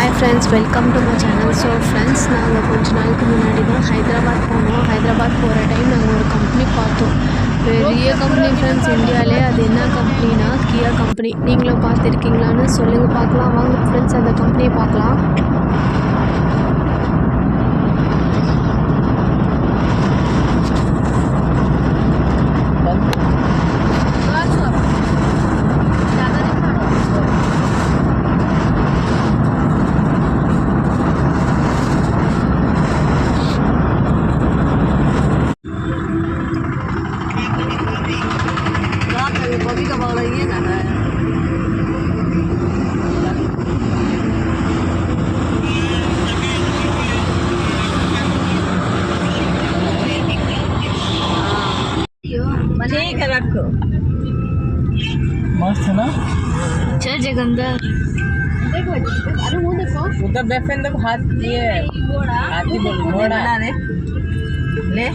Hi friends, welcome to my channel. So friends, நாங்கள் கொஞ்ச நாளுக்கு முன்னாடி தான் ஹைதராபாத் போனோம். ஹைதராபாத் போகிற டைம் நாங்கள் ஒரு கம்பெனி பார்த்தோம். பெரிய கம்பெனி ஃப்ரெண்ட்ஸ், இந்தியாவிலே. அது என்ன கம்பெனினா கியா கம்பெனி. நீங்களும் பார்த்துருக்கீங்களான்னு சொல்லுங்கள் பார்க்கலாம். வாங்க ஃப்ரெண்ட்ஸ், அந்த கம்பெனியை பார்க்கலாம். ठीक है, रखो। मस्त है ना। चल जगंदर, देखो अरे वो देखो उधर बैठे तो हाथ ये हाथी बोल घोड़ा ले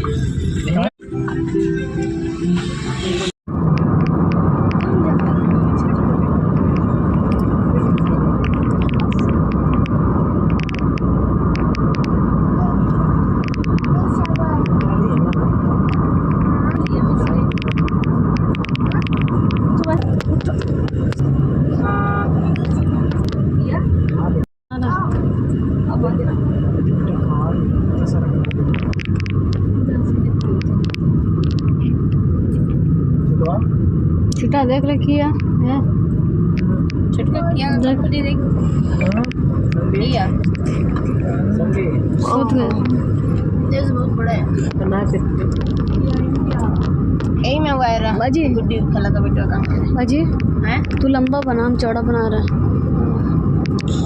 छोटा देख ले किया है, छोटा किया देख किया बहुत बहुत बड़ा है। बना सकते यही में वायरा बाजी गुड्डी खला का बेटा का बाजी है। तू लंबा बना, हम चौड़ा बना रहे हैं।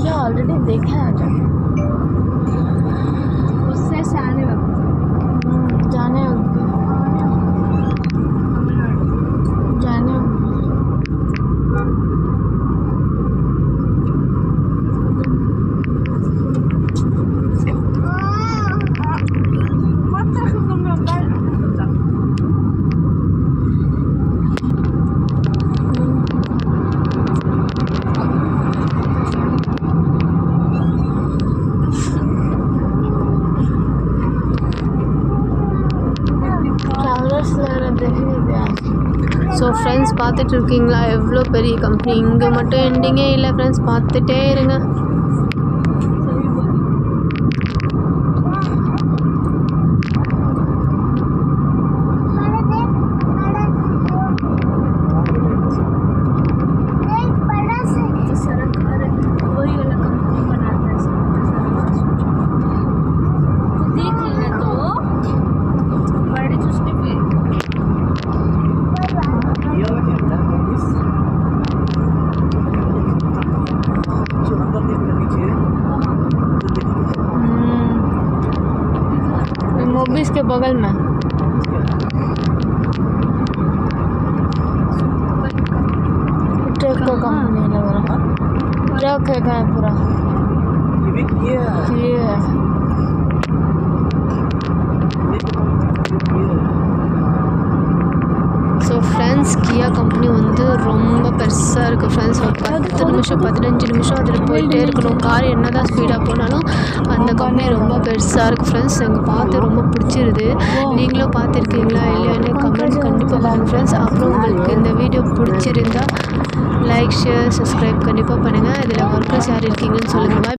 ये ऑलरेडी देखा है जो उससे आने वक्त जाने जाने ஸோ ஃப்ரெண்ட்ஸ், பார்த்துட்டு இருக்கீங்களா எவ்வளோ பெரிய கம்பெனி. இங்கே மட்டும் எண்டிங்கே இல்லை ஃப்ரெண்ட்ஸ், பார்த்துட்டே இருங்க. मोबिस के बगल में ट्रक का कंपनी लग रहा है। ट्रक है क्या पूरा ये है। ஸோ ஃப்ரெண்ட்ஸ், கியா கம்பெனி வந்து ரொம்ப பெருசாக இருக்குது ஃப்ரெண்ட்ஸ். ஒரு 10 நிமிஷம் 15 நிமிஷம் அதில் போயிட்டே இருக்கணும். கார் என்ன தான் ஸ்பீடாக போனாலும் அந்த கம்பெனி ரொம்ப பெருசாக இருக்குது ஃப்ரெண்ட்ஸ். எங்கள் பார்த்து ரொம்ப பிடிச்சிருது. நீங்களும் பார்த்துருக்கீங்களா இல்லையான்னு கமெண்ட் கண்டிப்பாக பண்ணுங்கள் ஃப்ரெண்ட்ஸ். அப்புறம் உங்களுக்கு இந்த வீடியோ பிடிச்சிருந்தா லைக் ஷேர் சப்ஸ்கிரைப் கண்டிப்பாக பண்ணுங்கள். இதில் ஒர்க்கர்ஸ் யார் இருக்கீங்கன்னு சொல்லுங்கள்.